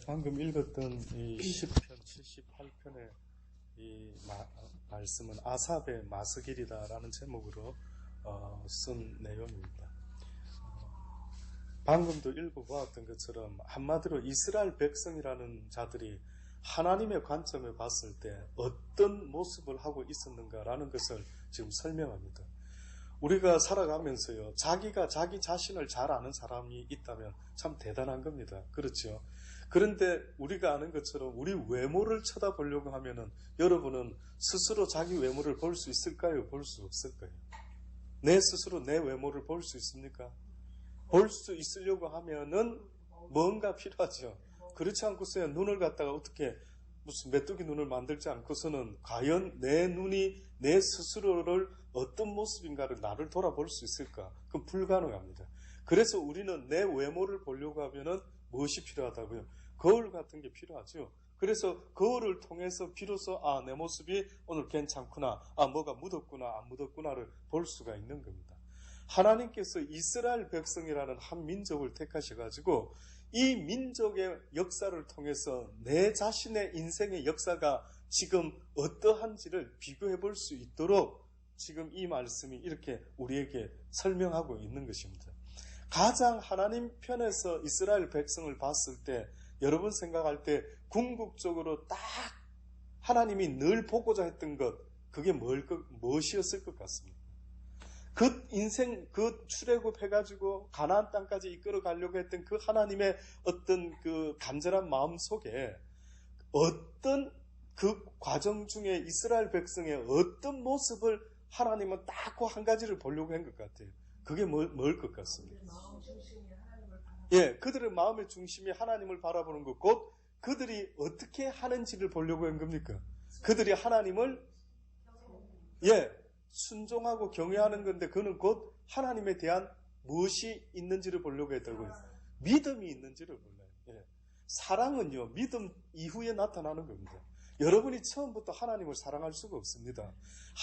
방금 읽었던 이 10편 78편의 이 말씀은 아삽의 마스길이다라는 제목으로 쓴 내용입니다. 방금도 읽어보았던 것처럼 한마디로 이스라엘 백성이라는 자들이 하나님의 관점에 봤을 때 어떤 모습을 하고 있었는가라는 것을 지금 설명합니다. 우리가 살아가면서요, 자기가 자기 자신을 잘 아는 사람이 있다면 참 대단한 겁니다. 그렇죠? 그런데 우리가 아는 것처럼 우리 외모를 쳐다보려고 하면은 여러분은 스스로 자기 외모를 볼 수 있을까요? 볼 수 없을까요? 내 스스로 내 외모를 볼 수 있습니까? 볼 수 있으려고 하면은 뭔가 필요하죠. 그렇지 않고서야 눈을 갖다가 어떻게 무슨 메뚜기 눈을 만들지 않고서는 과연 내 눈이 내 스스로를 어떤 모습인가를 나를 돌아볼 수 있을까? 그건 불가능합니다. 그래서 우리는 내 외모를 보려고 하면은 무엇이 필요하다고요? 거울 같은 게 필요하죠. 그래서 거울을 통해서 비로소 내 모습이 오늘 괜찮구나, 뭐가 묻었구나, 안 묻었구나를 볼 수가 있는 겁니다. 하나님께서 이스라엘 백성이라는 한 민족을 택하셔가지고 이 민족의 역사를 통해서 내 자신의 인생의 역사가 지금 어떠한지를 비교해 볼 수 있도록 지금 이 말씀이 이렇게 우리에게 설명하고 있는 것입니다. 가장 하나님 편에서 이스라엘 백성을 봤을 때 여러분 생각할 때 궁극적으로 딱 하나님이 늘 보고자 했던 것, 그게 무엇이었을 것 같습니다. 그 인생, 그 출애굽해가지고 가나안 땅까지 이끌어 가려고 했던 그 하나님의 어떤 그 간절한 마음 속에 어떤 그 과정 중에 이스라엘 백성의 어떤 모습을 하나님은 딱 그 한 가지를 보려고 한 것 같아요. 그게 뭘 것 같습니다. 그들의 마음의 중심이 하나님을 바라보는 것, 곧 그들이 어떻게 하는지를 보려고 한 겁니까? 그들이 하나님을 순종하고 경외하는 건데 그는 곧 하나님에 대한 무엇이 있는지를 보려고 했다고요. 믿음이 있는지를 몰라요. 사랑은요, 믿음 이후에 나타나는 겁니다. 여러분이 처음부터 하나님을 사랑할 수가 없습니다.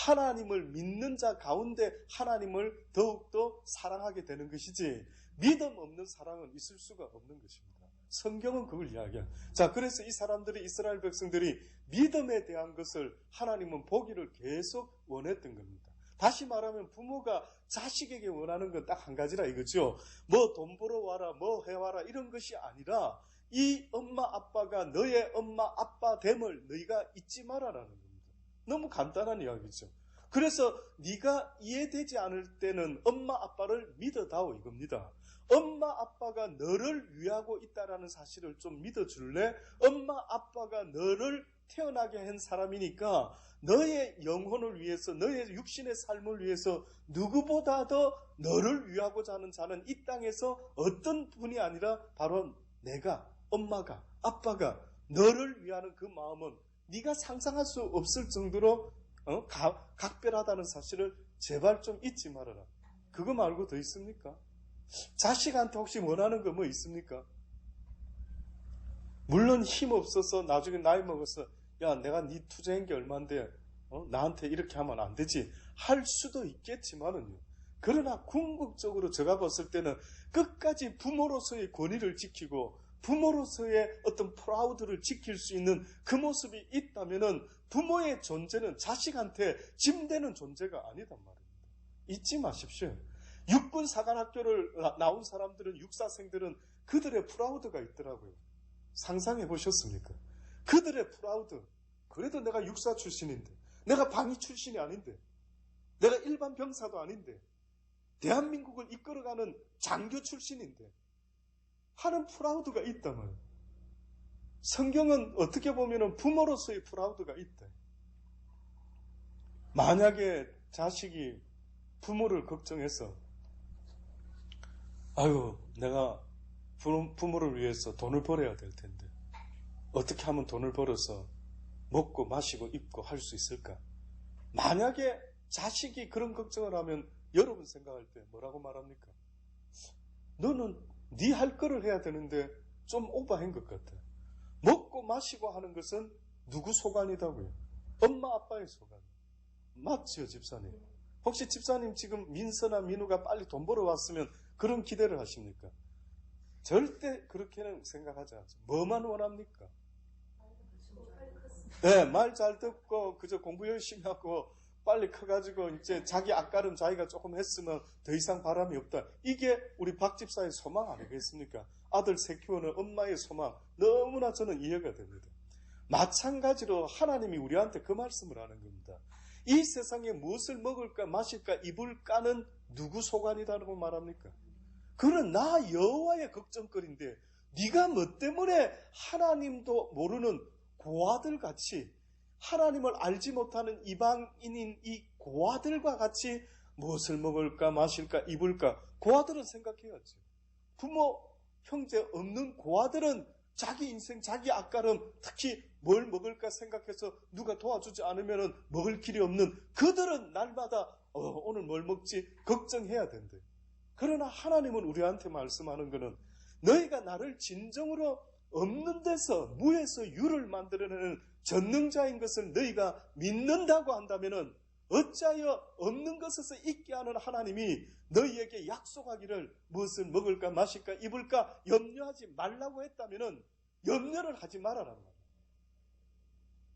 하나님을 믿는 자 가운데 하나님을 더욱더 사랑하게 되는 것이지 믿음 없는 사랑은 있을 수가 없는 것입니다. 성경은 그걸 이야기해요. 자, 그래서 이 사람들이, 이스라엘 백성들이 믿음에 대한 것을 하나님은 보기를 계속 원했던 겁니다. 다시 말하면 부모가 자식에게 원하는 건 딱 한 가지라 이거죠. 뭐 돈 벌어와라, 뭐 해와라 이런 것이 아니라 이 엄마 아빠가 너의 엄마 아빠 됨을 너희가 잊지 말아라는 겁니다. 너무 간단한 이야기죠. 그래서 네가 이해되지 않을 때는 엄마 아빠를 믿어다오 이겁니다. 엄마 아빠가 너를 위하고 있다라는 사실을 좀 믿어줄래? 엄마 아빠가 너를 태어나게 한 사람이니까 너의 영혼을 위해서, 너의 육신의 삶을 위해서 누구보다도 너를 위하고자 하는 자는 이 땅에서 어떤 분이 아니라 바로 내가, 엄마가, 아빠가 너를 위하는 그 마음은 네가 상상할 수 없을 정도로 각별하다는 사실을 제발 좀 잊지 말아라. 그거 말고 더 있습니까? 자식한테 혹시 원하는 거 뭐 있습니까? 물론 힘없어서 나중에 나이 먹어서 야 내가 네 투자한 게 얼만데 나한테 이렇게 하면 안 되지 할 수도 있겠지만은요. 그러나 궁극적으로 제가 봤을 때는 끝까지 부모로서의 권위를 지키고 부모로서의 어떤 프라우드를 지킬 수 있는 그 모습이 있다면은 부모의 존재는 자식한테 짐되는 존재가 아니단 말입니다. 잊지 마십시오. 육군 사관학교를 나온 사람들은, 육사생들은 그들의 프라우드가 있더라고요. 상상해 보셨습니까? 그들의 프라우드. 그래도 내가 육사 출신인데, 내가 방위 출신이 아닌데, 내가 일반 병사도 아닌데, 대한민국을 이끌어가는 장교 출신인데 하는 프라우드가 있다면 성경은 어떻게 보면 부모로서의 프라우드가 있다. 만약에 자식이 부모를 걱정해서 내가 부모를 위해서 돈을 벌어야 될 텐데 어떻게 하면 돈을 벌어서 먹고 마시고 입고 할 수 있을까? 만약에 자식이 그런 걱정을 하면 여러분 생각할 때 뭐라고 말합니까? 너는 네 할 거를 해야 되는데 좀 오버한 것 같아. 먹고 마시고 하는 것은 누구 소관이다고요? 엄마 아빠의 소관. 맞죠, 집사님? 혹시 집사님 지금 민서나 민우가 빨리 돈 벌어 왔으면 그런 기대를 하십니까? 절대 그렇게는 생각하지 않죠. 뭐만 원합니까? 네, 말 잘 듣고 그저 공부 열심히 하고 빨리 커가지고 이제 자기 앞가름 자기가 조금 했으면 더 이상 바람이 없다. 이게 우리 박 집사의 소망 아니겠습니까? 아들 셋 키우는 엄마의 소망, 너무나 저는 이해가 됩니다. 마찬가지로 하나님이 우리한테 그 말씀을 하는 겁니다. 이 세상에 무엇을 먹을까 마실까 입을까는 누구 소관이라고 말합니까? 그는 나 여호와의 걱정거리인데 네가 뭐 때문에 하나님도 모르는 고아들 같이, 하나님을 알지 못하는 이방인인 이 고아들과 같이 무엇을 먹을까 마실까 입을까, 고아들은 생각해야지. 부모 형제 없는 고아들은 자기 인생 자기 앞가름, 특히 뭘 먹을까 생각해서 누가 도와주지 않으면 먹을 길이 없는 그들은 날마다 오늘 뭘 먹지 걱정해야 된대. 그러나 하나님은 우리한테 말씀하는 것은 너희가 나를 진정으로 없는 데서 무에서 유를 만들어내는 전능자인 것을 너희가 믿는다고 한다면 어찌하여 없는 것에서 있게 하는 하나님이 너희에게 약속하기를 무엇을 먹을까 마실까 입을까 염려하지 말라고 했다면 염려를 하지 말아라는 말이에요.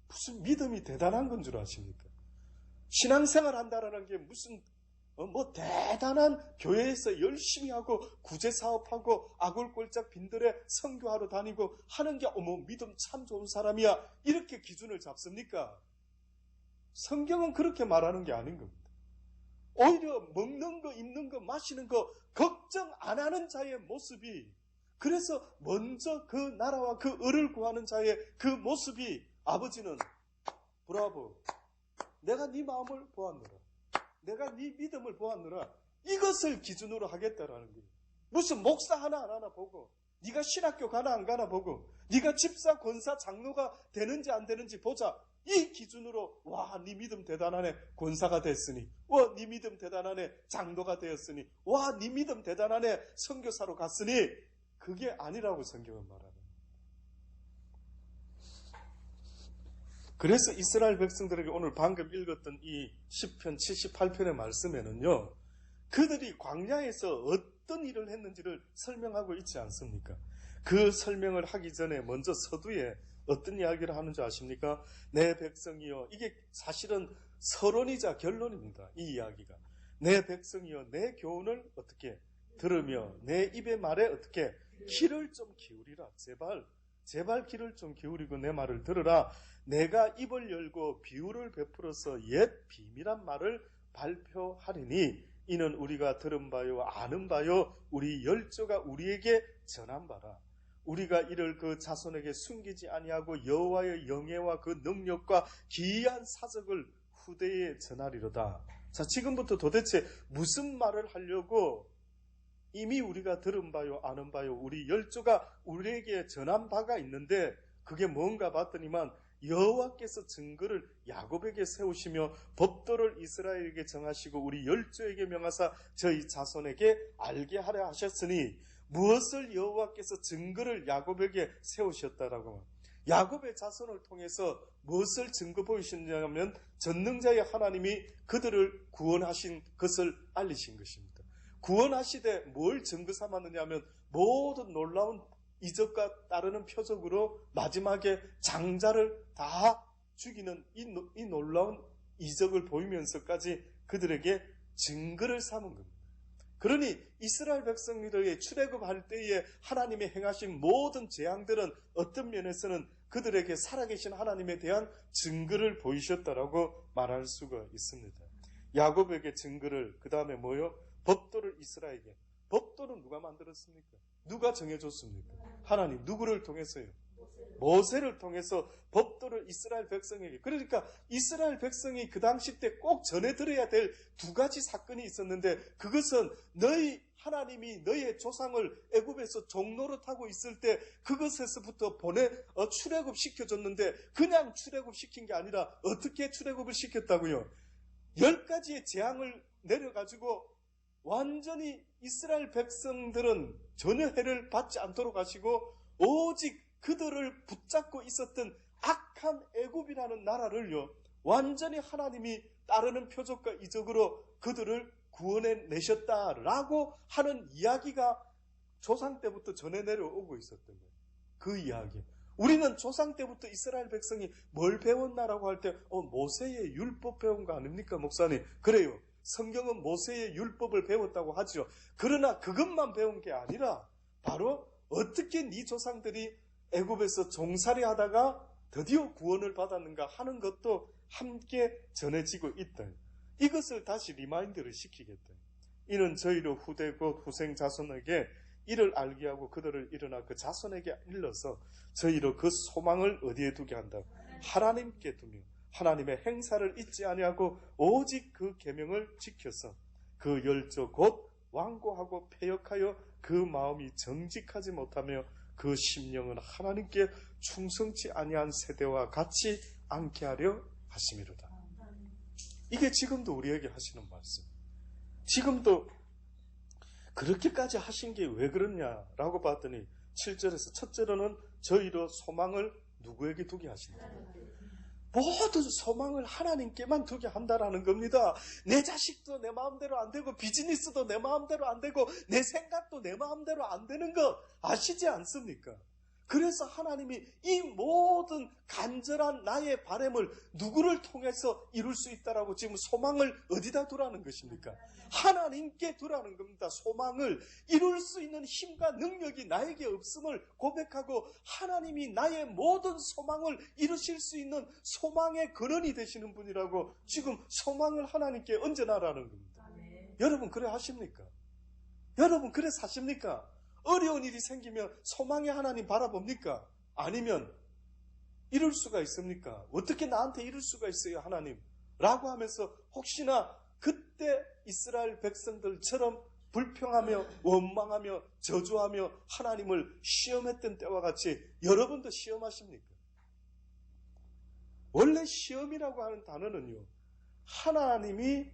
무슨 믿음이 대단한 건 줄 아십니까? 신앙생활 한다라는 게 무슨 대단한 교회에서 열심히 하고 구제사업하고 아골골짝 빈들에 선교하러 다니고 하는 게 믿음 참 좋은 사람이야 이렇게 기준을 잡습니까? 성경은 그렇게 말하는 게 아닌 겁니다. 오히려 먹는 거 입는 거 마시는 거 걱정 안 하는 자의 모습이, 그래서 먼저 그 나라와 그 을을 구하는 자의 그 모습이, 아버지는 브라보, 내가 네 마음을 보았노라, 내가 네 믿음을 보았노라, 이것을 기준으로 하겠다라는 거예요. 무슨 목사 하나 안 하나 보고, 네가 신학교 가나 안 가나 보고, 네가 집사 권사 장로가 되는지 안 되는지 보자, 이 기준으로 와, 네 믿음 대단하네 권사가 됐으니, 와, 네 믿음 대단하네 장로가 되었으니, 와, 네 믿음 대단하네 선교사로 갔으니, 그게 아니라고 성경은 말하는. 그래서 이스라엘 백성들에게 오늘 방금 읽었던 이 시편 78편의 말씀에는요, 그들이 광야에서 어떤 일을 했는지를 설명하고 있지 않습니까? 그 설명을 하기 전에 먼저 서두에 어떤 이야기를 하는지 아십니까? 내 백성이여, 이게 사실은 서론이자 결론입니다. 이 이야기가. 내 백성이여, 내 교훈을 어떻게 들으며 내 입의 말에 어떻게 귀를 좀 기울이라. 제발 귀를 좀 기울이고 내 말을 들으라. 내가 입을 열고 비유를 베풀어서 옛 비밀한 말을 발표하리니 이는 우리가 들은 바요 아는 바요 우리 열조가 우리에게 전한 바라. 우리가 이를 그 자손에게 숨기지 아니하고 여호와의 영예와 그 능력과 기이한 사적을 후대에 전하리로다. 자, 지금부터 도대체 무슨 말을 하려고 이미 우리가 들은 바요 아는 바요 우리 열조가 우리에게 전한 바가 있는데 그게 뭔가 봤더니만 여호와께서 증거를 야곱에게 세우시며 법도를 이스라엘에게 정하시고 우리 열조에게 명하사 저희 자손에게 알게 하려 하셨으니, 무엇을 여호와께서 증거를 야곱에게 세우셨다라고. 야곱의 자손을 통해서 무엇을 증거 보이셨냐면 전능자의 하나님이 그들을 구원하신 것을 알리신 것입니다. 구원하시되 뭘 증거 삼았느냐면 모든 놀라운 이적과 따르는 표적으로 마지막에 장자를 다 죽이는 이 놀라운 이적을 보이면서까지 그들에게 증거를 삼은 겁니다. 그러니 이스라엘 백성들에게 출애굽할 때에 하나님이 행하신 모든 재앙들은 어떤 면에서는 그들에게 살아계신 하나님에 대한 증거를 보이셨다라고 말할 수가 있습니다. 야곱에게 증거를, 그 다음에 뭐요? 법도를 이스라엘에게. 법도는 누가 만들었습니까? 누가 정해줬습니까? 하나님. 누구를 통해서요? 모세를 통해서 법도를 이스라엘 백성에게. 그러니까 이스라엘 백성이 그 당시 때 꼭 전해 들어야 될 두 가지 사건이 있었는데, 그것은 너희 하나님이 너희의 조상을 애굽에서 종로로 타고 있을 때 그것에서부터 출애굽 시켜줬는데, 그냥 출애굽 시킨 게 아니라 어떻게 출애굽을 시켰다고요? 10가지의 재앙을 내려가지고 완전히 이스라엘 백성들은 전혀 해를 받지 않도록 하시고, 오직 그들을 붙잡고 있었던 악한 애굽이라는 나라를요, 완전히 하나님이 따르는 표적과 이적으로 그들을 구원해 내셨다라고 하는 이야기가 조상 때부터 전해 내려오고 있었던 거예요. 그 이야기. 우리는 조상 때부터 이스라엘 백성이 뭘 배웠나라고 할 때 모세의 율법 배운 거 아닙니까, 목사님? 그래요. 성경은 모세의 율법을 배웠다고 하죠. 그러나 그것만 배운 게 아니라 바로 어떻게 네 조상들이 애굽에서 종살이 하다가 드디어 구원을 받았는가 하는 것도 함께 전해지고 있다. 이것을 다시 리마인드를 시키겠다. 이는 저희로 후대 곧 후생 자손에게 이를 알게 하고 그들을 일어나 그 자손에게 일러서 저희로 그 소망을 어디에 두게 한다? 하나님께 두며 하나님의 행사를 잊지 아니하고 오직 그 계명을 지켜서 그 열조 곧 완고하고 패역하여 그 마음이 정직하지 못하며 그 심령은 하나님께 충성치 아니한 세대와 같이 않게 하려 하심이로다. 이게 지금도 우리에게 하시는 말씀. 지금도 그렇게까지 하신 게 왜 그러냐라고 봤더니 7절에서 첫째로는 저희로 소망을 누구에게 두게 하신다. 모든 소망을 하나님께만 두게 한다라는 겁니다. 내 자식도 내 마음대로 안 되고 비즈니스도 내 마음대로 안 되고 내 생각도 내 마음대로 안 되는 거 아시지 않습니까? 그래서 하나님이 이 모든 간절한 나의 바람을 누구를 통해서 이룰 수 있다라고 지금 소망을 어디다 두라는 것입니까? 하나님께 두라는 겁니다. 소망을 이룰 수 있는 힘과 능력이 나에게 없음을 고백하고 하나님이 나의 모든 소망을 이루실 수 있는 소망의 근원이 되시는 분이라고 지금 소망을 하나님께 얹어놔라는 겁니다. 여러분 그래 하십니까? 여러분 그래 사십니까? 어려운 일이 생기면 소망의 하나님 바라봅니까? 아니면 이룰 수가 있습니까? 어떻게 나한테 이룰 수가 있어요, 하나님? 라고 하면서 혹시나 그때 이스라엘 백성들처럼 불평하며 원망하며 저주하며 하나님을 시험했던 때와 같이 여러분도 시험하십니까? 원래 시험이라고 하는 단어는요, 하나님이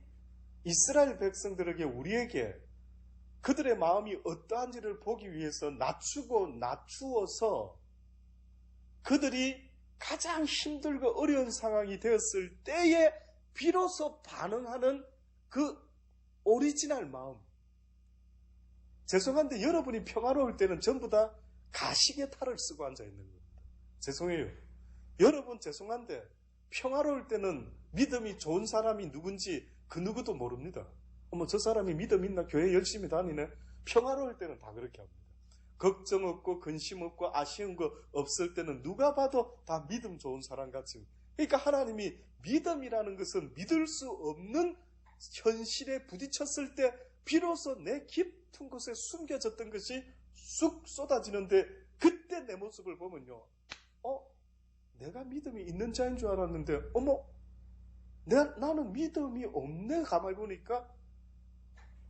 이스라엘 백성들에게 우리에게 그들의 마음이 어떠한지를 보기 위해서 낮추어서 그들이 가장 힘들고 어려운 상황이 되었을 때에 비로소 반응하는 그 오리지널 마음. 죄송한데 여러분이 평화로울 때는 전부 다 가식의 탈을 쓰고 앉아있는 겁니다. 죄송해요. 여러분 죄송한데 평화로울 때는 믿음이 좋은 사람이 누군지 그 누구도 모릅니다. 어머 저 사람이 믿음 있나? 교회 열심히 다니네? 평화로울 때는 다 그렇게 합니다. 걱정 없고 근심 없고 아쉬운 거 없을 때는 누가 봐도 다 믿음 좋은 사람 같이. 그러니까 하나님이 믿음이라는 것은 믿을 수 없는 현실에 부딪혔을 때 비로소 내 깊은 곳에 숨겨졌던 것이 쑥 쏟아지는데 그때 내 모습을 보면요. 내가 믿음이 있는 자인 줄 알았는데 어머 나는 믿음이 없네. 가만히 보니까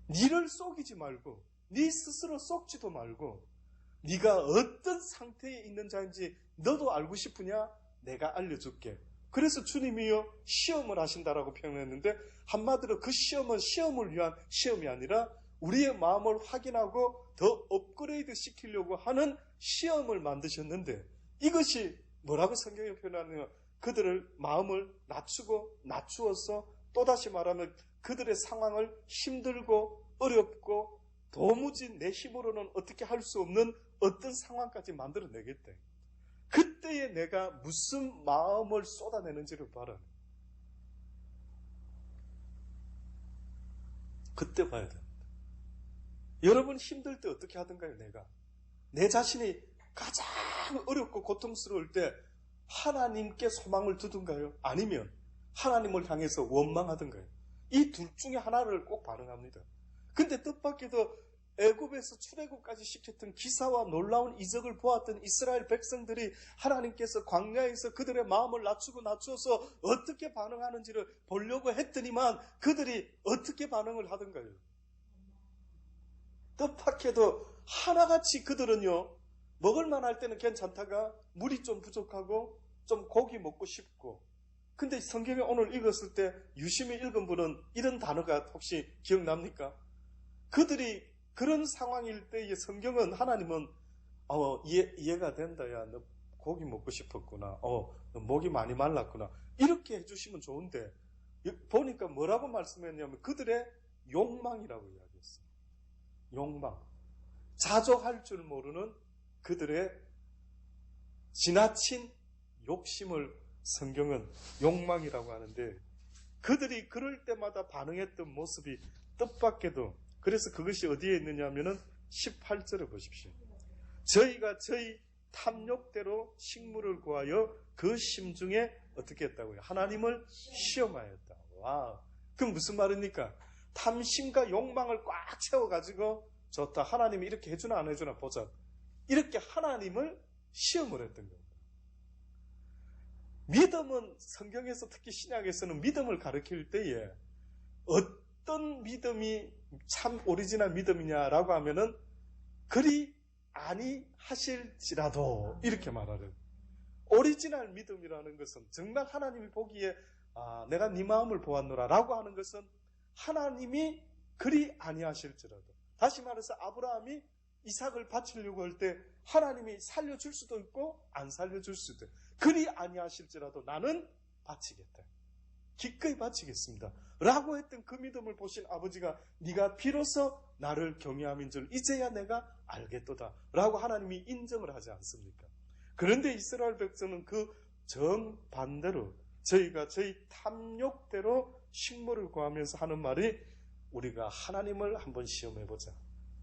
니를 속이지 말고 니 스스로 속지도 말고 네가 어떤 상태에 있는 자인지 너도 알고 싶으냐? 내가 알려줄게. 그래서 주님이요 시험을 하신다라고 표현했는데 한마디로 그 시험은 시험을 위한 시험이 아니라 우리의 마음을 확인하고 더 업그레이드 시키려고 하는 시험을 만드셨는데 이것이 뭐라고 성경에 표현하냐면 그들을 마음을 낮추어서 또다시 말하면 그들의 상황을 힘들고 어렵고 도무지 내 힘으로는 어떻게 할 수 없는 어떤 상황까지 만들어내겠대. 그때에 내가 무슨 마음을 쏟아내는지를 봐라. 그때 봐야 됩니다. 여러분 힘들 때 어떻게 하던가요? 내 자신이 가장 어렵고 고통스러울 때 하나님께 소망을 두든가요? 아니면 하나님을 향해서 원망하든가요? 이 둘 중에 하나를 꼭 반응합니다. 근데 뜻밖에도 애굽에서 출애굽까지 시켰던 기사와 놀라운 이적을 보았던 이스라엘 백성들이 하나님께서 광야에서 그들의 마음을 낮추어서 어떻게 반응하는지를 보려고 했더니만 그들이 어떻게 반응을 하던가요? 뜻밖에도 하나같이 그들은요 먹을만 할 때는 괜찮다가 물이 좀 부족하고 좀 고기 먹고 싶고 근데 성경에 오늘 읽었을 때 유심히 읽은 분은 이런 단어가 혹시 기억납니까? 그들이 그런 상황일 때의 성경은 하나님은 이해가 된다. 야, 너 고기 먹고 싶었구나. 너 목이 많이 말랐구나. 이렇게 해주시면 좋은데 보니까 뭐라고 말씀했냐면 그들의 욕망이라고 이야기했어요. 욕망. 자족할 줄 모르는 그들의 지나친 욕심을 성경은 욕망이라고 하는데, 그들이 그럴 때마다 반응했던 모습이 뜻밖에도, 그래서 그것이 어디에 있느냐 하면은 18절을 보십시오. 저희가 저희 탐욕대로 식물을 구하여 그 심중에 어떻게 했다고요? 하나님을 시험하였다. 와, 그럼 무슨 말입니까? 탐심과 욕망을 꽉 채워가지고 좋다, 하나님이 이렇게 해주나 안 해주나 보자, 이렇게 하나님을 시험을 했던 겁니다. 믿음은 성경에서, 특히 신약에서는 믿음을 가르칠 때에 어떤 믿음이 참 오리지널 믿음이냐라고 하면은 그리 아니하실지라도 이렇게 말하는, 오리지널 믿음이라는 것은 정말 하나님이 보기에 내가 네 마음을 보았노라 라고 하는 것은 하나님이 그리 아니하실지라도, 다시 말해서 아브라함이 이삭을 바치려고 할 때 하나님이 살려줄 수도 있고 안 살려줄 수도 있고, 그리 아니하실지라도 나는 바치겠다, 기꺼이 바치겠습니다 라고 했던 그 믿음을 보신 아버지가 네가 비로소 나를 경외함인 줄 이제야 내가 알겠도다 라고 하나님이 인정을 하지 않습니까? 그런데 이스라엘 백성은 그 정반대로 저희가 저희 탐욕대로 식물을 구하면서 하는 말이, 우리가 하나님을 한번 시험해보자,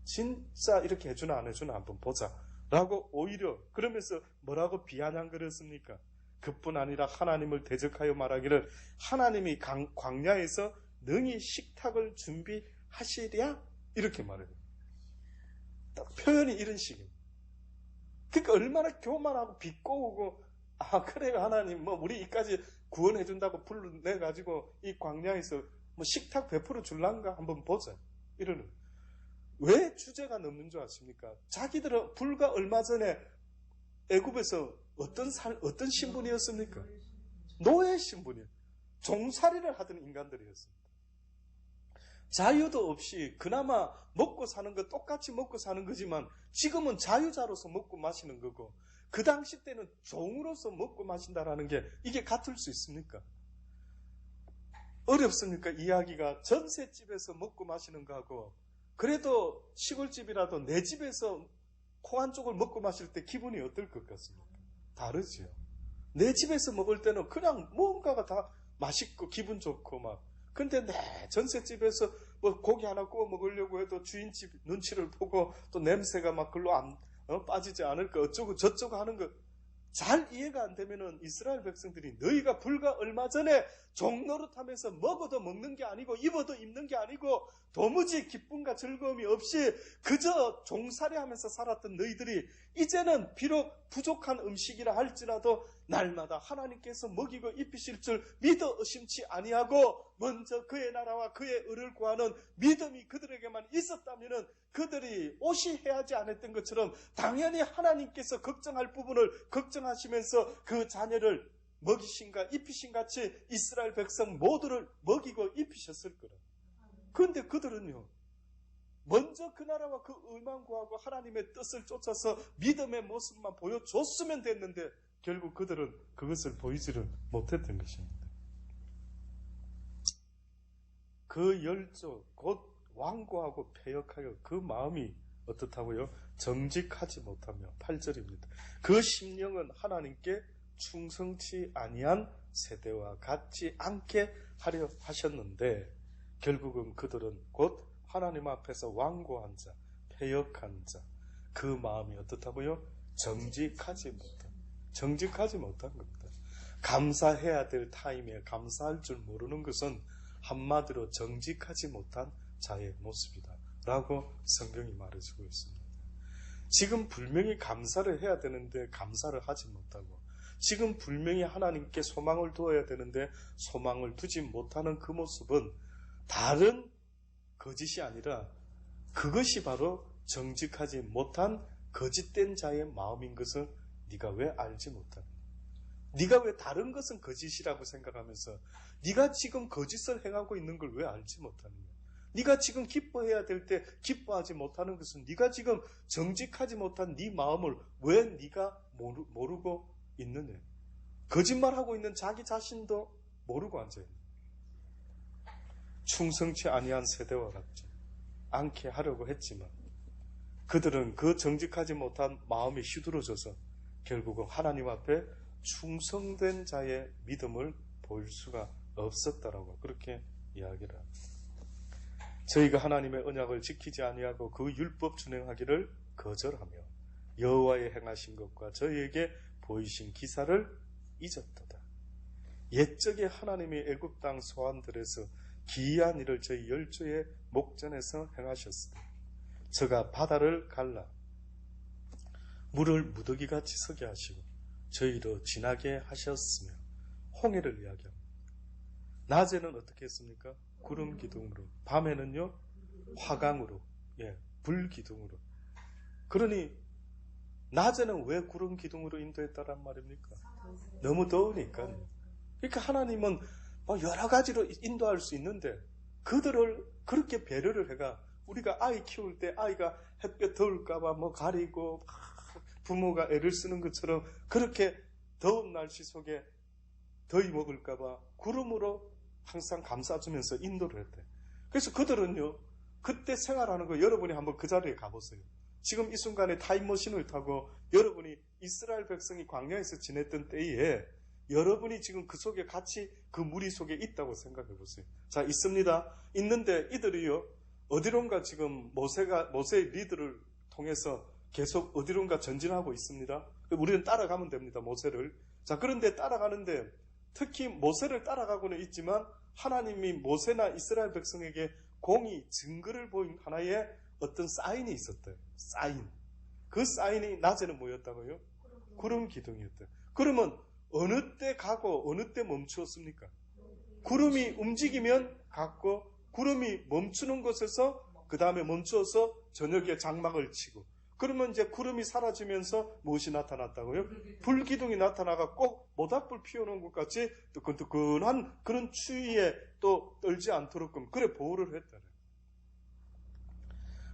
진짜 이렇게 해주나 안 해주나 한번 보자 라고, 오히려 그러면서 뭐라고 비아냥거렸습니까? 그뿐 아니라 하나님을 대적하여 말하기를 하나님이 광야에서 능히 식탁을 준비하시랴 이렇게 말해요. 딱 표현이 이런 식입니다. 그러니까 얼마나 교만하고 비꼬고, 그래요 하나님 뭐 우리 이까지 구원해준다고 불러내가지고 이 광야에서 뭐 식탁 베풀어 줄란가 한번 보자 이러는. 왜 주제가 넘는 줄 아십니까? 자기들은 불과 얼마 전에 애굽에서 어떤 신분이었습니까? 노예 신분이에요. 종살이를 하던 인간들이었습니다. 자유도 없이 그나마 먹고 사는 거 똑같이 먹고 사는 거지만 지금은 자유자로서 먹고 마시는 거고, 그 당시 때는 종으로서 먹고 마신다라는 게 이게 같을 수 있습니까? 어렵습니까? 이야기가 전셋집에서 먹고 마시는 거하고, 그래도 시골집이라도 내 집에서 코 한쪽을 먹고 마실 때 기분이 어떨 것 같습니까? 다르지요. 내 집에서 먹을 때는 그냥 뭔가가 다 맛있고 기분 좋고 막, 근데 내 전셋집에서 뭐 고기 하나 구워 먹으려고 해도 주인집 눈치를 보고 또 냄새가 막 글로 빠지지 않을까 어쩌고 저쩌고 하는 거 잘 이해가 안 되면은 이스라엘 백성들이 너희가 불과 얼마 전에 종노릇하면서 먹어도 먹는 게 아니고 입어도 입는 게 아니고 도무지 기쁨과 즐거움이 없이 그저 종살이하면서 살았던 너희들이 이제는 비록 부족한 음식이라 할지라도 날마다 하나님께서 먹이고 입히실 줄 믿어 의심치 아니하고 먼저 그의 나라와 그의 의를 구하는 믿음이 그들에게만 있었다면은 그들이 오시해하지 않았던 것처럼 당연히 하나님께서 걱정할 부분을 걱정하시면서 그 자녀를 먹이신가 입히신 같이 이스라엘 백성 모두를 먹이고 입히셨을 거라. 그런데 그들은요, 먼저 그 나라와 그 의만 구하고 하나님의 뜻을 쫓아서 믿음의 모습만 보여줬으면 됐는데 결국 그들은 그것을 보이지를 못했던 것입니다. 그 열조 곧 완고하고 패역하여 그 마음이 어떻다고요? 정직하지 못하며, 8절입니다. 그 심령은 하나님께 충성치 아니한 세대와 같지 않게 하려 하셨는데 결국은 그들은 곧 하나님 앞에서 완고한 자, 패역한 자, 그 마음이 어떻다고요? 정직하지 못한 겁니다. 감사해야 될 타임에 감사할 줄 모르는 것은 한마디로 정직하지 못한 자의 모습이다 라고 성경이 말해주고 있습니다. 지금 분명히 감사를 해야 되는데 감사를 하지 못하고, 지금 분명히 하나님께 소망을 두어야 되는데 소망을 두지 못하는 그 모습은 다른 거짓이 아니라 그것이 바로 정직하지 못한 거짓된 자의 마음인 것을 네가 왜 알지 못하느냐? 네가 왜 다른 것은 거짓이라고 생각하면서 네가 지금 거짓을 행하고 있는 걸 왜 알지 못하느냐? 네가 지금 기뻐해야 될 때 기뻐하지 못하는 것은 네가 지금 정직하지 못한 네 마음을 왜 네가 모르고 있느냐? 거짓말하고 있는 자기 자신도 모르고 앉아있는, 충성치 아니한 세대와 같지 않게 하려고 했지만 그들은 그 정직하지 못한 마음이 휘둘러져서 결국은 하나님 앞에 충성된 자의 믿음을 보일 수가 없었다라고 그렇게 이야기를 합니다. 저희가 하나님의 언약을 지키지 아니하고 그 율법 준행하기를 거절하며 여호와의 행하신 것과 저희에게 보이신 기사를 잊었도다. 옛적에 하나님이 애굽 땅 소환들에서 기이한 일을 저희 열조의 목전에서 행하셨으니 저가 바다를 갈라 물을 무더기같이 서게 하시고 저희로 지나게 하셨으며 홍해를 이야기합니다. 낮에는 어떻게 했습니까? 구름 기둥으로, 밤에는요 화강으로, 불기둥으로. 그러니 낮에는 왜 구름 기둥으로 인도했다란 말입니까? 너무 더우니까요. 그러니까 하나님은 여러 가지로 인도할 수 있는데 그들을 그렇게 배려를 해가 우리가 아이 키울 때 아이가 햇볕 더울까봐 가리고 부모가 애를 쓰는 것처럼 그렇게 더운 날씨 속에 더위 먹을까봐 구름으로 항상 감싸주면서 인도를 했대. 그래서 그들은요 그때 생활하는 거 여러분이 한번 그 자리에 가보세요. 지금 이 순간에 타임머신을 타고 여러분이 이스라엘 백성이 광야에서 지냈던 때에 여러분이 지금 그 속에 같이 그 무리 속에 있다고 생각해 보세요. 자, 있습니다. 있는데 이들이요 어디론가 지금 모세의 리드를 통해서 계속 어디론가 전진하고 있습니다. 우리는 따라가면 됩니다. 모세를. 자, 그런데 따라가는데 특히 모세를 따라가고는 있지만 하나님이 모세나 이스라엘 백성에게 공의 증거를 보인 하나의 어떤 사인이 있었대요. 사인. 그 사인이 낮에는 뭐였다고요? 구름 기둥이었대요. 그러면 어느 때 가고 어느 때 멈추었습니까? 구름이 움직이면 갔고 구름이 멈추는 곳에서 그 다음에 멈추어서 저녁에 장막을 치고 그러면 이제 구름이 사라지면서 무엇이 나타났다고요? 불기둥이 나타나가 꼭 모닥불 피워놓은 것 같이 뜨끈뜨끈한 그런 추위에 또 떨지 않도록끔 그래 보호를 했다네.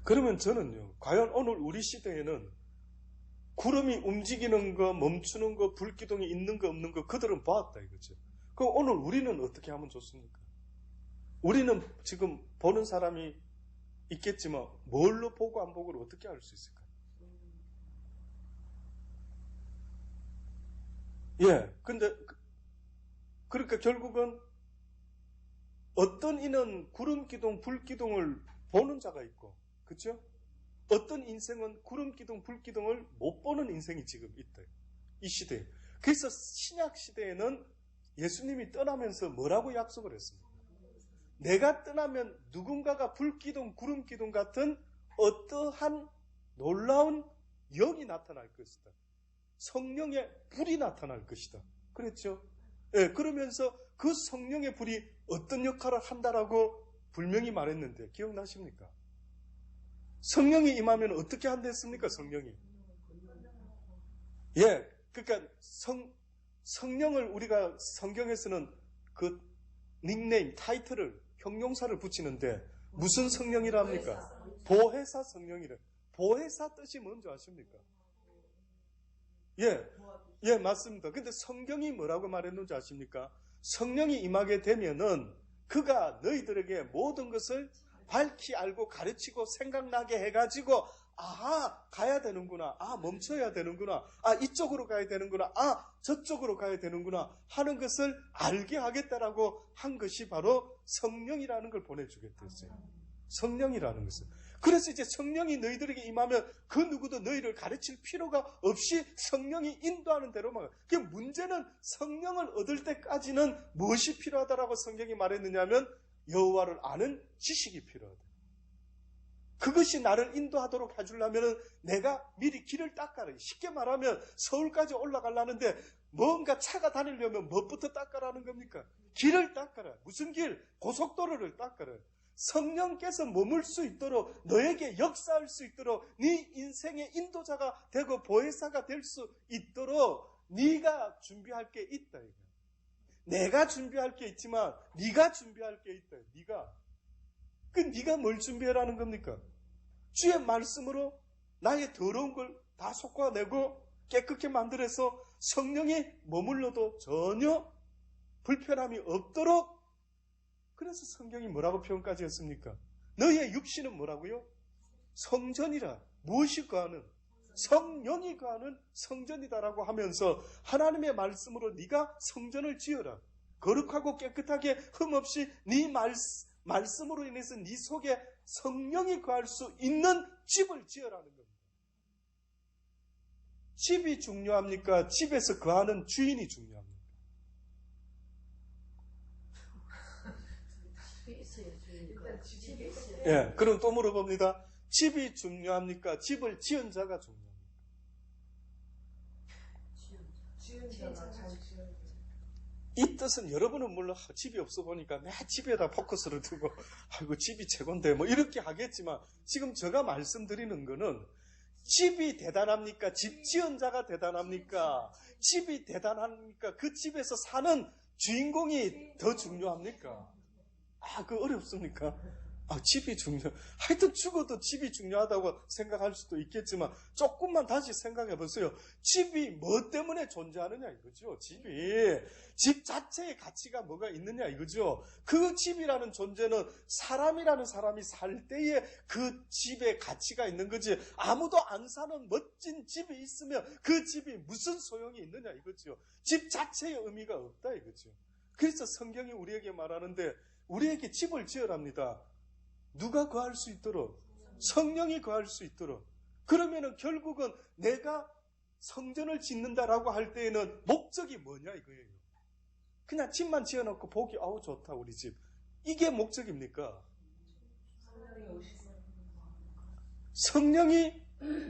그러면 저는요 과연 오늘 우리 시대에는 구름이 움직이는 거 멈추는 거 불기둥이 있는 거 없는 거 그들은 보았다 이거죠. 그럼 오늘 우리는 어떻게 하면 좋습니까? 우리는 지금 보는 사람이 있겠지만 뭘로 보고 안 보고를 어떻게 알 수 있을까요? 근데 그러니까 결국은 어떤 이는 구름기둥, 불기둥을 보는 자가 있고, 그렇죠? 어떤 인생은 구름기둥, 불기둥을 못 보는 인생이 지금 있다. 이 시대에. 그래서 신약 시대에는 예수님이 떠나면서 뭐라고 약속을 했습니까? 내가 떠나면 누군가가 불기둥, 구름기둥 같은 어떠한 놀라운 영이 나타날 것이다. 성령의 불이 나타날 것이다. 그랬죠? 그러면서 그 성령의 불이 어떤 역할을 한다라고 분명히 말했는데 기억나십니까? 성령이 임하면 어떻게 한댔습니까? 성령이. 그러니까 성령을 우리가 성경에서는 그 닉네임, 타이틀을 형용사를 붙이는데 무슨 성령이라 합니까? 보혜사 성령이래. 보혜사 뜻이 뭔지 아십니까? 맞습니다. 근데 성경이 뭐라고 말했는지 아십니까? 성령이 임하게 되면은 그가 너희들에게 모든 것을 밝히 알고 가르치고 생각나게 해가지고 가야 되는구나. 멈춰야 되는구나. 이쪽으로 가야 되는구나. 저쪽으로 가야 되는구나. 하는 것을 알게 하겠다라고 한 것이 바로 성령이라는 걸 보내주겠다 했어요. 성령이라는 것을. 그래서 이제 성령이 너희들에게 임하면 그 누구도 너희를 가르칠 필요가 없이 성령이 인도하는 대로만. 그 문제는 성령을 얻을 때까지는 무엇이 필요하다라고 성경이 말했느냐면 여호와를 아는 지식이 필요하다. 그것이 나를 인도하도록 해주려면 내가 미리 길을 닦아라. 쉽게 말하면 서울까지 올라가려는데 뭔가 차가 다니려면 무엇부터 닦아라는 겁니까? 길을 닦아라. 무슨 길? 고속도로를 닦아라. 성령께서 머물 수 있도록 너에게 역사할 수 있도록 네 인생의 인도자가 되고 보혜사가 될 수 있도록 네가 준비할 게 있다. 이거. 내가 준비할 게 있지만 네가 준비할 게 있다. 네가 뭘 준비하라는 겁니까? 주의 말씀으로 나의 더러운 걸 다 솎아내고 깨끗게 만들어서 성령이 머물러도 전혀 불편함이 없도록. 그래서 성경이 뭐라고 표현까지 했습니까? 너희의 육신은 뭐라고요? 성전이라. 무엇이 거하는? 성령이 거하는 성전이다라고 하면서 하나님의 말씀으로 네가 성전을 지어라. 거룩하고 깨끗하게 흠없이 네 말씀으로 인해서 네 속에 성령이 거할 수 있는 집을 지어라는 겁니다. 집이 중요합니까? 집에서 거하는 주인이 중요합니까? 예, 그럼 또 물어봅니다. 집이 중요합니까? 집을 지은 자가 중요합니까? 이 뜻은 여러분은 물론 집이 없어 보니까 내 집에다 포커스를 두고 아이고 집이 최고인데 뭐 이렇게 하겠지만 지금 제가 말씀드리는 거는 집이 대단합니까? 집 지은 자가 대단합니까? 집이 대단합니까? 그 집에서 사는 주인공이 더 중요합니까? 그 어렵습니까? 집이 하여튼 죽어도 집이 중요하다고 생각할 수도 있겠지만 조금만 다시 생각해 보세요. 집이 뭐 때문에 존재하느냐 이거죠. 집 자체의 가치가 뭐가 있느냐 이거죠. 그 집이라는 존재는 사람이라는 사람이 살 때에 그 집의 가치가 있는 거지. 아무도 안 사는 멋진 집이 있으면 그 집이 무슨 소용이 있느냐 이거죠. 집 자체의 의미가 없다 이거죠. 그래서 성경이 우리에게 말하는데 우리에게 집을 지으랍니다. 누가 거할 수 있도록? 성령이 거할 수 있도록. 그러면은 결국은 내가 성전을 짓는다라고 할 때에는 목적이 뭐냐 이거예요. 그냥 집만 지어놓고 보기 좋다 우리 집. 이게 목적입니까? 성령이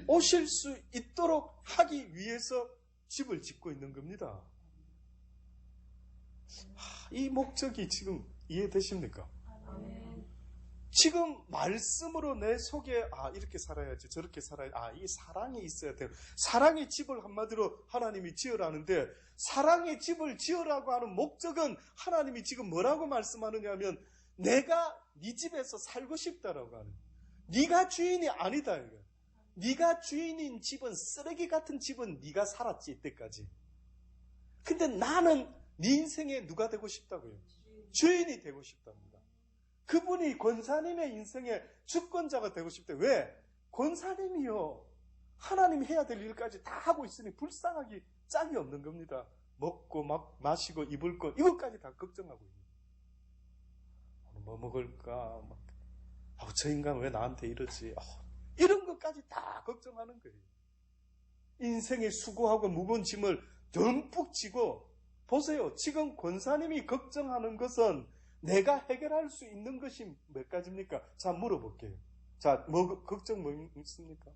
오실 수 있도록 하기 위해서 집을 짓고 있는 겁니다. 이 목적이 지금 이해되십니까? 지금 말씀으로 내 속에 이렇게 살아야지 저렇게 살아야지 이 사랑이 있어야 돼요. 사랑의 집을 한마디로 하나님이 지으라는데 사랑의 집을 지으라고 하는 목적은 하나님이 지금 뭐라고 말씀하느냐 하면 내가 네 집에서 살고 싶다라고 하는 네가 주인이 아니다. 네가 주인인 집은 쓰레기 같은 집은 네가 살았지 이때까지. 근데 나는 네 인생에 누가 되고 싶다고요? 주인이 되고 싶답니다. 그분이 권사님의 인생의 주권자가 되고 싶대. 왜? 권사님이요. 하나님이 해야 될 일까지 다 하고 있으니 불쌍하기 짝이 없는 겁니다. 먹고 마시고 입을 것 이것까지 다 걱정하고 있는 거예요. 뭐 먹을까? 저 인간 왜 나한테 이러지? 이런 것까지 다 걱정하는 거예요. 인생의 수고하고 무거운 짐을 듬뿍 지고 보세요. 지금 권사님이 걱정하는 것은 내가 해결할 수 있는 것이 몇 가지입니까? 자, 물어볼게요. 자, 걱정 뭐 있습니까?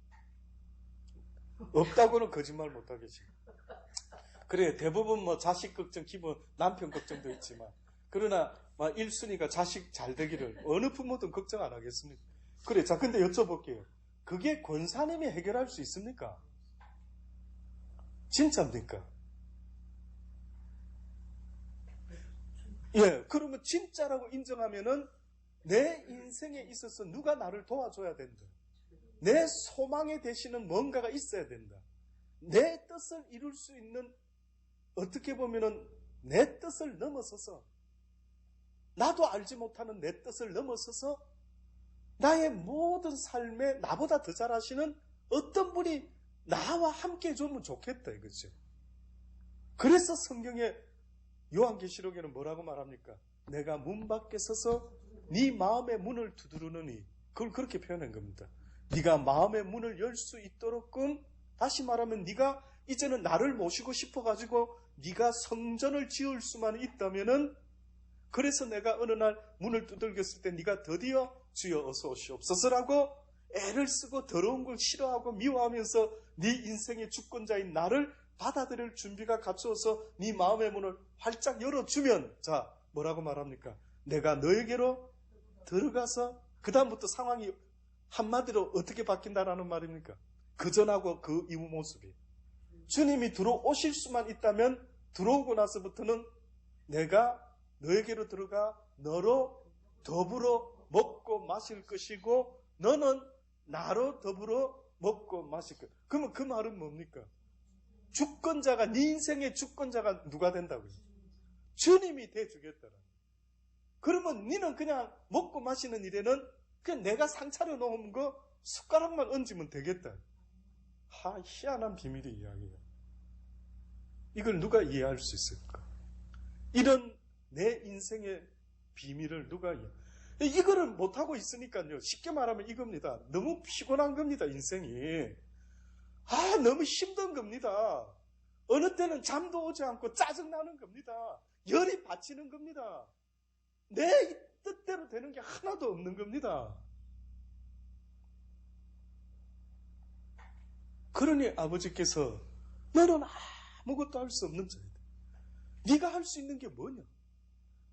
없다고는 거짓말 못하겠지. 그래, 대부분 자식 걱정, 기본 남편 걱정도 있지만, 그러나 1순위가 자식 잘 되기를 어느 부모든 걱정 안 하겠습니까? 그래, 자, 근데 여쭤볼게요. 그게 권사님이 해결할 수 있습니까? 진짜입니까? 예, 그러면 진짜라고 인정하면은 내 인생에 있어서 누가 나를 도와줘야 된다. 내 소망에 되시는 뭔가가 있어야 된다. 내 뜻을 이룰 수 있는 어떻게 보면은 내 뜻을 넘어서서 나도 알지 못하는 내 뜻을 넘어서서 나의 모든 삶에 나보다 더 잘하시는 어떤 분이 나와 함께 해주면 좋겠다 이거죠. 그래서 성경에 요한계시록에는 뭐라고 말합니까? 내가 문 밖에 서서 네 마음의 문을 두드르느니 그걸 그렇게 표현한 겁니다. 네가 마음의 문을 열 수 있도록끔 다시 말하면 네가 이제는 나를 모시고 싶어가지고 네가 성전을 지을 수만 있다면은 그래서 내가 어느 날 문을 두들겼을 때 네가 드디어 주여 어서 오시옵소서라고 애를 쓰고 더러운 걸 싫어하고 미워하면서 네 인생의 주권자인 나를 받아들일 준비가 갖추어서 네 마음의 문을 활짝 열어주면 자 뭐라고 말합니까? 내가 너에게로 들어가서 그 다음부터 상황이 한마디로 어떻게 바뀐다라는 말입니까? 그 전하고 그 이후 모습이 주님이 들어오실 수만 있다면 들어오고 나서부터는 내가 너에게로 들어가 너로 더불어 먹고 마실 것이고 너는 나로 더불어 먹고 마실 것. 그러면 그 말은 뭡니까? 주권자가 네 인생의 주권자가 누가 된다고요? 주님이 돼주겠다라. 그러면 너는 그냥 먹고 마시는 일에는 그냥 내가 상 차려 놓은 거 숟가락만 얹으면 되겠다. 희한한 비밀의 이야기예요. 이걸 누가 이해할 수 있을까? 이런 내 인생의 비밀을 누가 이거를 못하고 있으니까요. 쉽게 말하면 이겁니다. 너무 피곤한 겁니다, 인생이. 너무 힘든 겁니다. 어느 때는 잠도 오지 않고 짜증나는 겁니다. 열이 받치는 겁니다. 내 뜻대로 되는 게 하나도 없는 겁니다. 그러니 아버지께서 너는 아무것도 할 수 없는 자이다. 네가 할 수 있는 게 뭐냐?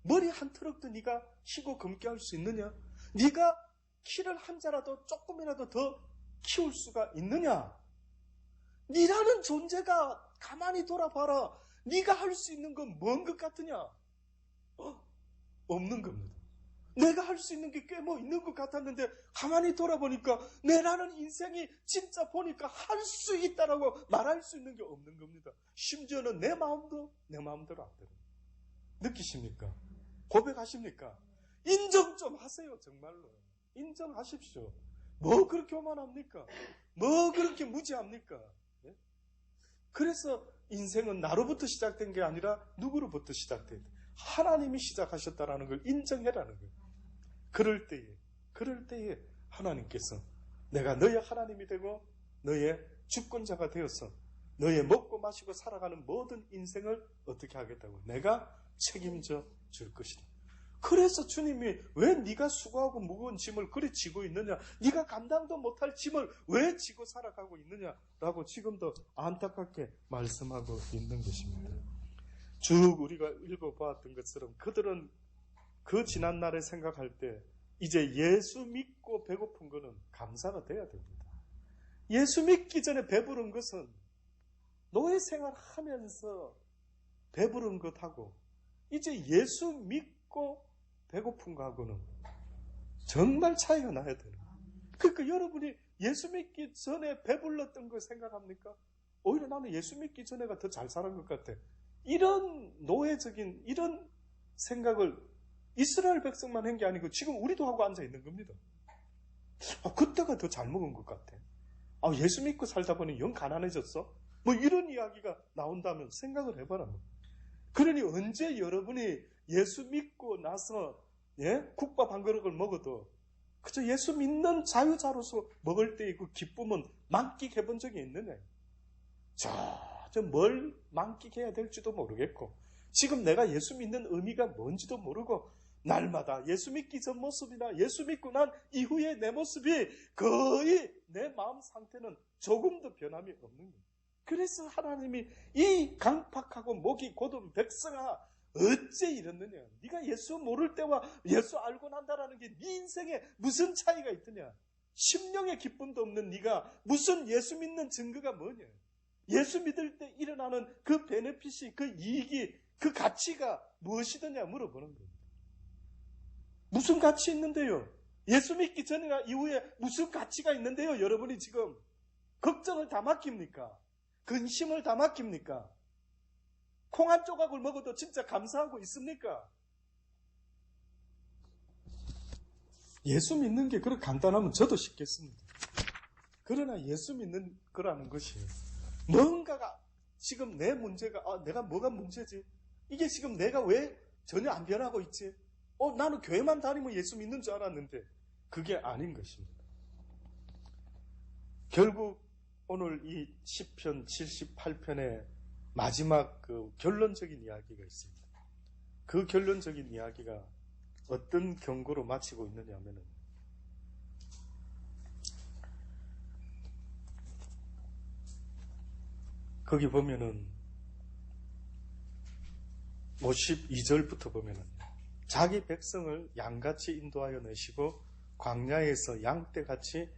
머리 한 트럭도 네가 희고 검게 할 수 있느냐? 네가 키를 한 자라도 조금이라도 더 키울 수가 있느냐? 네라는 존재가 가만히 돌아봐라. 네가 할 수 있는 건 뭔 것 같으냐? 없는 겁니다. 내가 할 수 있는 게 꽤 뭐 있는 것 같았는데 가만히 돌아보니까 내라는 인생이 진짜 보니까 할 수 있다라고 말할 수 있는 게 없는 겁니다. 심지어는 내 마음도 내 마음대로 안 되는 거예요. 느끼십니까? 고백하십니까? 인정 좀 하세요. 정말로 인정하십시오. 뭐 그렇게 오만합니까? 뭐 그렇게 무지합니까? 네? 그래서 인생은 나로부터 시작된 게 아니라 누구로부터 시작된 하나님이 시작하셨다라는 걸 인정해라는 거예요. 그럴 때에 하나님께서 내가 너의 하나님이 되고 너의 주권자가 되어서 너의 먹고 마시고 살아가는 모든 인생을 어떻게 하겠다고? 내가 책임져 줄 것이다. 그래서 주님이 왜 네가 수고하고 무거운 짐을 그리 지고 있느냐? 네가 감당도 못할 짐을 왜 지고 살아가고 있느냐라고 지금도 안타깝게 말씀하고 있는 것입니다. 쭉 우리가 읽어보았던 것처럼 그들은 그 지난날에 생각할 때 이제 예수 믿고 배고픈 것은 감사가 돼야 됩니다. 예수 믿기 전에 배부른 것은 노예 생활하면서 배부른 것하고 이제 예수 믿고 배고픈 거하고는 정말 차이가 나야 되는 거예요. 그러니까 여러분이 예수 믿기 전에 배불렀던 거 생각합니까? 오히려 나는 예수 믿기 전에가 더 잘 살은 것 같아. 이런 노예적인 이런 생각을 이스라엘 백성만 한 게 아니고 지금 우리도 하고 앉아 있는 겁니다. 그때가 더 잘 먹은 것 같아. 예수 믿고 살다 보니 영 가난해졌어? 뭐 이런 이야기가 나온다면 생각을 해봐라. 그러니 언제 여러분이 예수 믿고 나서 국밥 한 그릇을 먹어도 그저 예수 믿는 자유자로서 먹을 때의 그 기쁨은 만끽해 본 적이 있느냐? 저 뭘 만끽해야 될지도 모르겠고 지금 내가 예수 믿는 의미가 뭔지도 모르고 날마다 예수 믿기 전 모습이나 예수 믿고 난 이후의 내 모습이 거의 내 마음 상태는 조금도 변함이 없는 거예요. 그래서 하나님이 이 강팍하고 목이 곧은 백성아 어째 이랬느냐? 네가 예수 모를 때와 예수 알고 난다라는 게 네 인생에 무슨 차이가 있더냐? 심령의 기쁨도 없는 네가 무슨 예수 믿는 증거가 뭐냐? 예수 믿을 때 일어나는 그 베네핏이 그 이익이 그 가치가 무엇이더냐 물어보는 겁니다. 무슨 가치 있는데요? 예수 믿기 전이나 이후에 무슨 가치가 있는데요? 여러분이 지금 걱정을 다 맡깁니까? 근심을 다 맡깁니까? 콩 한 조각을 먹어도 진짜 감사하고 있습니까? 예수 믿는 게 그렇게 간단하면 저도 쉽겠습니다. 그러나 예수 믿는 거라는 것이 뭔가가 지금 내 문제가 내가 뭐가 문제지? 이게 지금 내가 왜 전혀 안 변하고 있지? 나는 교회만 다니면 예수 믿는 줄 알았는데 그게 아닌 것입니다. 결국 오늘 이 시편 78편의 마지막 그 결론적인 이야기가 있습니다. 그 결론적인 이야기가 어떤 경고로 마치고 있느냐 하면은 거기 보면은 52절부터 보면은 자기 백성을 양같이 인도하여 내시고 광야에서 양떼같이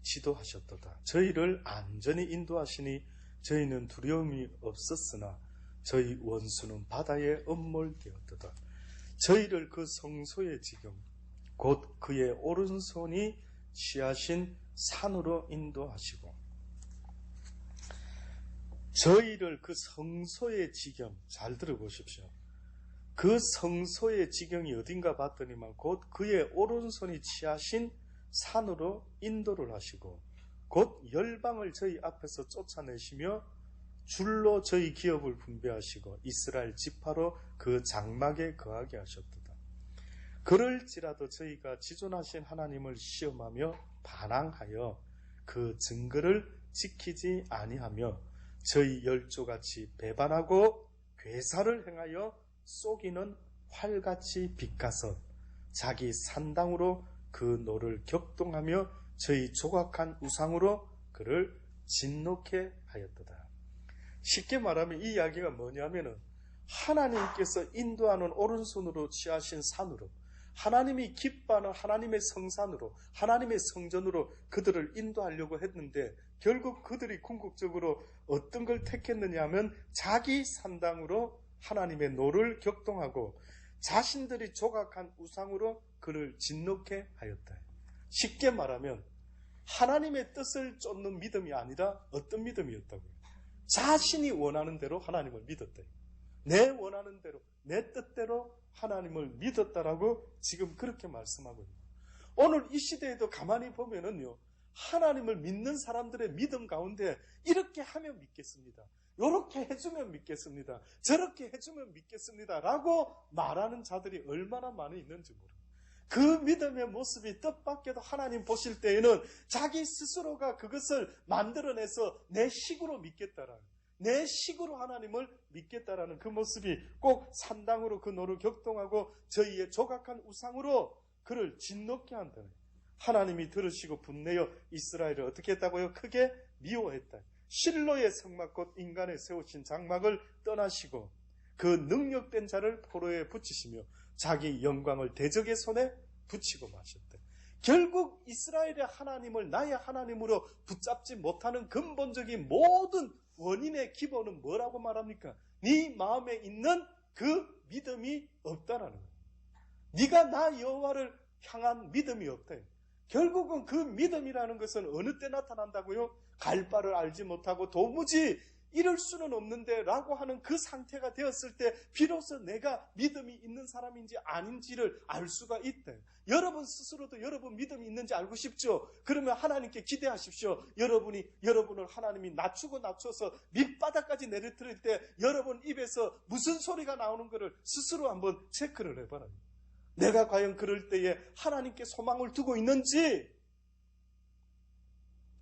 지도하셨도다. 저희를 안전히 인도하시니 저희는 두려움이 없었으나 저희 원수는 바다에 엄몰되었도다. 저희를 그 성소의 지경 곧 그의 오른손이 취하신 산으로 인도하시고 저희를 그 성소의 지경 잘 들어보십시오. 그 성소의 지경이 어딘가 봤더니만 곧 그의 오른손이 취하신 산으로 인도를 하시고 곧 열방을 저희 앞에서 쫓아내시며 줄로 저희 기업을 분배하시고 이스라엘 지파로 그 장막에 거하게 하셨도다. 그럴지라도 저희가 지존하신 하나님을 시험하며 반항하여 그 증거를 지키지 아니하며 저희 열조같이 배반하고 괴사를 행하여 쏘기는 활같이 빗가서 자기 산당으로 그 노를 격동하며 저희 조각한 우상으로 그를 진노케 하였도다. 쉽게 말하면 이 이야기가 뭐냐면은 하나님께서 인도하는 오른손으로 취하신 산으로, 하나님이 기뻐하는 하나님의 성산으로, 하나님의 성전으로 그들을 인도하려고 했는데 결국 그들이 궁극적으로 어떤 걸 택했느냐 하면 자기 산당으로 하나님의 노를 격동하고 자신들이 조각한 우상으로 그를 진노케 하였다. 쉽게 말하면 하나님의 뜻을 쫓는 믿음이 아니라 어떤 믿음이었다고요? 자신이 원하는 대로 하나님을 믿었다. 내 원하는 대로, 내 뜻대로 하나님을 믿었다라고 지금 그렇게 말씀하고 있는 거예요. 오늘 이 시대에도 가만히 보면은요, 하나님을 믿는 사람들의 믿음 가운데 이렇게 하면 믿겠습니다, 이렇게 해주면 믿겠습니다, 저렇게 해주면 믿겠습니다 라고 말하는 자들이 얼마나 많이 있는지 모릅니다. 그 믿음의 모습이 뜻밖에도 하나님 보실 때에는 자기 스스로가 그것을 만들어내서 내 식으로 믿겠다라는, 내 식으로 하나님을 믿겠다라는 그 모습이 꼭 산당으로 그 노를 격동하고 저희의 조각한 우상으로 그를 진노케 한다는, 하나님이 들으시고 분내어 이스라엘을 어떻게 했다고요? 크게 미워했다. 실로의 성막 곧 인간의 세우신 장막을 떠나시고 그 능력된 자를 포로에 붙이시며 자기 영광을 대적의 손에 붙이고 마셨다. 결국 이스라엘의 하나님을 나의 하나님으로 붙잡지 못하는 근본적인 모든 원인의 기본은 뭐라고 말합니까? 네 마음에 있는 그 믿음이 없다라는 거예요. 네가 나 여호와를 향한 믿음이 없다. 결국은 그 믿음이라는 것은 어느 때 나타난다고요? 갈 바를 알지 못하고 도무지 이럴 수는 없는데 라고 하는 그 상태가 되었을 때 비로소 내가 믿음이 있는 사람인지 아닌지를 알 수가 있다. 여러분 스스로도 여러분 믿음이 있는지 알고 싶죠? 그러면 하나님께 기대하십시오. 여러분을 하나님이 낮춰서 밑바닥까지 내려뜨릴 때 여러분 입에서 무슨 소리가 나오는 것을 스스로 한번 체크를 해봐라. 내가 과연 그럴 때에 하나님께 소망을 두고 있는지,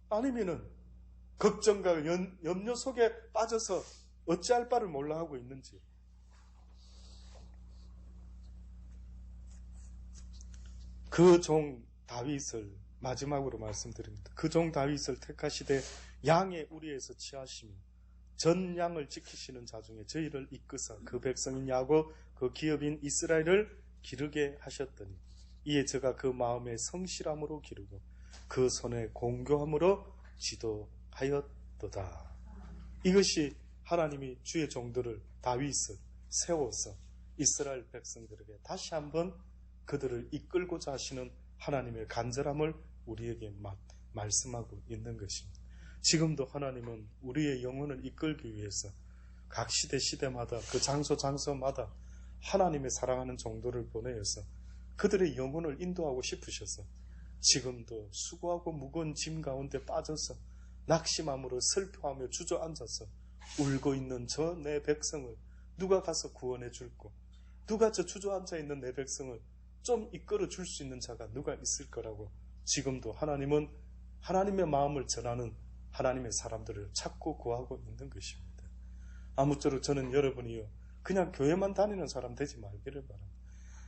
아니면은 걱정과 염려 속에 빠져서 어찌할 바를 몰라 하고 있는지. 그 종 다윗을 마지막으로 말씀드립니다. 그 종 다윗을 택하시되 양의 우리에서 취하시며 전 양을 지키시는 자 중에 저희를 이끄사 그 백성인 야곱 그 기업인 이스라엘을 기르게 하셨더니 이에 저가 그 마음의 성실함으로 기르고 그 손의 공교함으로 지도하였도다. 이것이 하나님이 주의 종들을 다윗을 세워서 이스라엘 백성들에게 다시 한번 그들을 이끌고자 하시는 하나님의 간절함을 우리에게 말씀하고 있는 것입니다. 지금도 하나님은 우리의 영혼을 이끌기 위해서 각 시대마다 그 장소마다 하나님의 사랑하는 종들을 보내어서 그들의 영혼을 인도하고 싶으셔서 지금도 수고하고 무거운 짐 가운데 빠져서 낙심함으로 슬퍼하며 주저앉아서 울고 있는 저 내 백성을 누가 가서 구원해 줄고, 누가 저 주저앉아 있는 내 백성을 좀 이끌어 줄 수 있는 자가 누가 있을 거라고 지금도 하나님은 하나님의 마음을 전하는 하나님의 사람들을 찾고 구하고 있는 것입니다. 아무쪼록 저는 여러분이요, 그냥 교회만 다니는 사람 되지 말기를 바랍니다.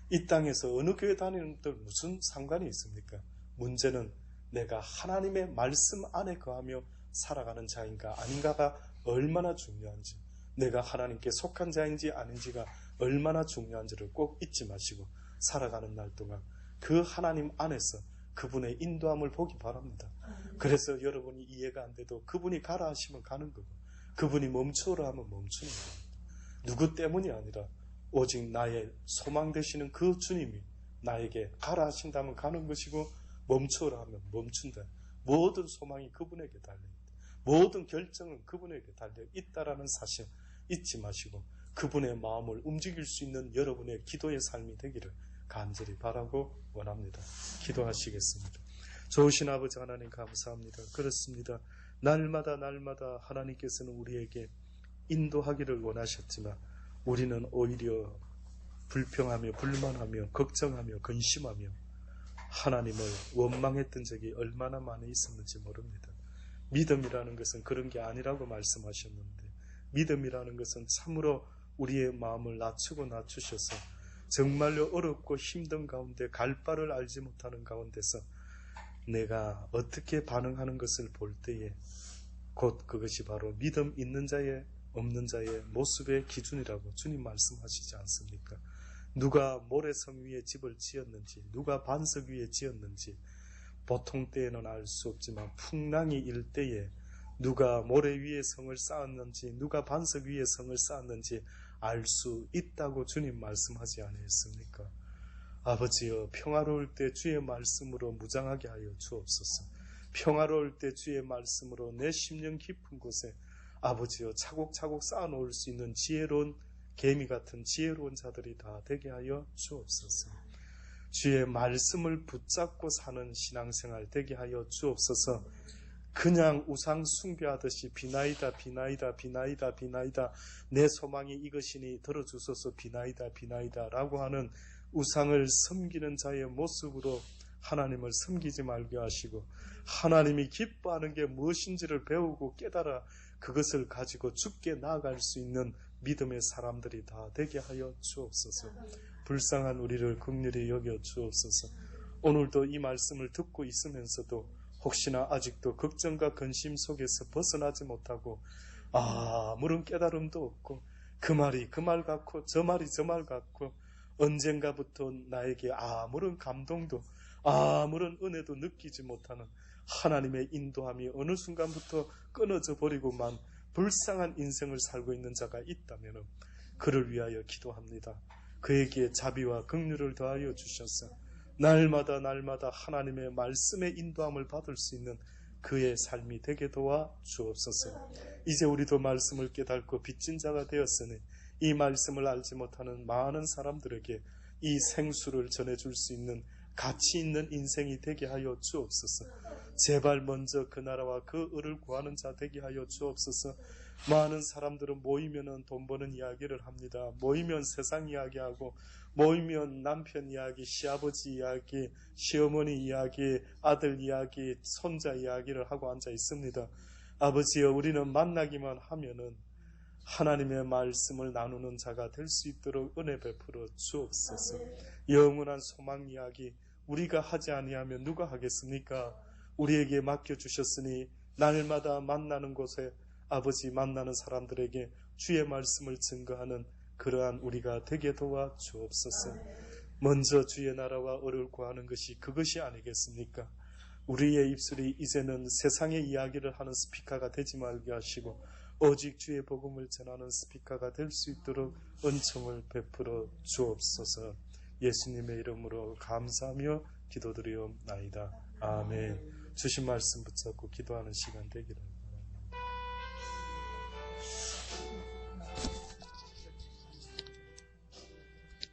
이 땅에서 어느 교회 다니는 들 무슨 상관이 있습니까? 문제는 내가 하나님의 말씀 안에 거하며 살아가는 자인가 아닌가가 얼마나 중요한지, 내가 하나님께 속한 자인지 아닌지가 얼마나 중요한지를 꼭 잊지 마시고 살아가는 날 동안 그 하나님 안에서 그분의 인도함을 보기 바랍니다. 그래서 여러분이 이해가 안 돼도 그분이 가라 하시면 가는 거고, 그분이 멈추라 하면 멈추는 겁니다. 누구 때문이 아니라 오직 나의 소망 되시는 그 주님이 나에게 가라 하신다면 가는 것이고 멈추라 하면 멈춘다. 모든 소망이 그분에게 달려있다. 모든 결정은 그분에게 달려있다라는 사실 잊지 마시고 그분의 마음을 움직일 수 있는 여러분의 기도의 삶이 되기를 간절히 바라고 원합니다. 기도하시겠습니다. 좋으신 아버지 하나님 감사합니다. 그렇습니다. 날마다 하나님께서는 우리에게 인도하기를 원하셨지만 우리는 오히려 불평하며 불만하며 걱정하며 근심하며 하나님을 원망했던 적이 얼마나 많이 있었는지 모릅니다. 믿음이라는 것은 그런 게 아니라고 말씀하셨는데, 믿음이라는 것은 참으로 우리의 마음을 낮추셔서 정말로 어렵고 힘든 가운데 갈 바를 알지 못하는 가운데서 내가 어떻게 반응하는 것을 볼 때에 곧 그것이 바로 믿음 있는 자의 없는 자의 모습의 기준이라고 주님 말씀하시지 않습니까? 누가 모래성 위에 집을 지었는지, 누가 반석 위에 지었는지 보통 때에는 알 수 없지만 풍랑이 일 때에 누가 모래 위에 성을 쌓았는지, 누가 반석 위에 성을 쌓았는지 알 수 있다고 주님 말씀하지 않으셨습니까? 아버지여, 평화로울 때 주의 말씀으로 무장하게 하여 주옵소서. 평화로울 때 주의 말씀으로 내 심령 깊은 곳에 아버지여 차곡차곡 쌓아놓을 수 있는 지혜로운 개미 같은 지혜로운 자들이 다 되게 하여 주옵소서. 주의 말씀을 붙잡고 사는 신앙생활 되게 하여 주옵소서. 그냥 우상 숭배하듯이 비나이다 내 소망이 이것이니 들어주소서 비나이다 라고 하는 우상을 섬기는 자의 모습으로 하나님을 섬기지 말게 하시고, 하나님이 기뻐하는 게 무엇인지를 배우고 깨달아 그것을 가지고 주께 나아갈 수 있는 믿음의 사람들이 다 되게 하여 주옵소서. 불쌍한 우리를 긍휼히 여겨 주옵소서. 오늘도 이 말씀을 듣고 있으면서도 혹시나 아직도 걱정과 근심 속에서 벗어나지 못하고 아무런 깨달음도 없고 그 말이 그 말 같고 저 말이 저 말 같고 언젠가부터 나에게 아무런 감동도 아무런 은혜도 느끼지 못하는 하나님의 인도함이 어느 순간부터 끊어져 버리고만 불쌍한 인생을 살고 있는 자가 있다면 그를 위하여 기도합니다. 그에게 자비와 긍휼을 더하여 주셔서 날마다 하나님의 말씀의 인도함을 받을 수 있는 그의 삶이 되게 도와 주옵소서. 이제 우리도 말씀을 깨닫고 빚진 자가 되었으니 이 말씀을 알지 못하는 많은 사람들에게 이 생수를 전해줄 수 있는 가치 있는 인생이 되게 하여 주옵소서. 제발 먼저 그 나라와 그 의를 구하는 자 되게 하여 주옵소서. 많은 사람들은 모이면 돈 버는 이야기를 합니다. 모이면 세상 이야기하고, 모이면 남편 이야기, 시아버지 이야기, 시어머니 이야기, 아들 이야기, 손자 이야기를 하고 앉아 있습니다. 아버지여, 우리는 만나기만 하면은 하나님의 말씀을 나누는 자가 될 수 있도록 은혜 베풀어 주옵소서. 영원한 소망 이야기 우리가 하지 아니하면 누가 하겠습니까? 우리에게 맡겨주셨으니 날마다 만나는 곳에 아버지 만나는 사람들에게 주의 말씀을 증거하는 그러한 우리가 되게 도와 주옵소서. 먼저 주의 나라와 의를 구하는 것이 그것이 아니겠습니까? 우리의 입술이 이제는 세상의 이야기를 하는 스피커가 되지 말게 하시고 오직 주의 복음을 전하는 스피커가 될 수 있도록 은총을 베풀어 주옵소서. 예수님의 이름으로 감사하며 기도드리옵나이다. 아멘. 주신 말씀 붙잡고 기도하는 시간 되기를.